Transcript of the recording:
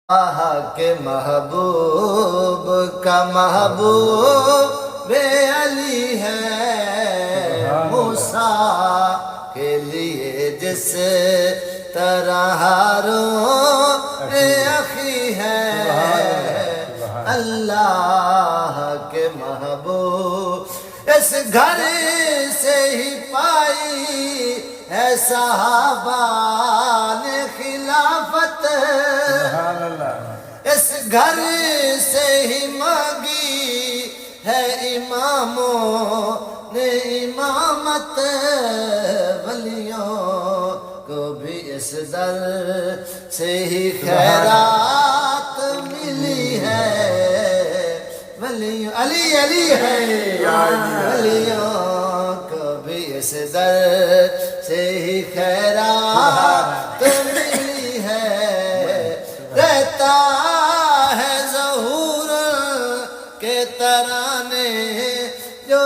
کے محبوب کا محبوب علی ہے، موسیٰ کے لیے جس طرح ہارون اخی ہے، اللہ کے محبوب اس گھر سے ہی پائی ہے صحابہ نے خلافت، اس گھر سے ہی مانگی ہے اماموں نے امامت، ولیوں کو بھی اس در سے ہی خیرات ملی ہے، ولیوں علی علی ہے، ولیوں کو بھی اس در سے ہی خیرات ملی ہے، رہتا ہے ظہور کے ترانے جو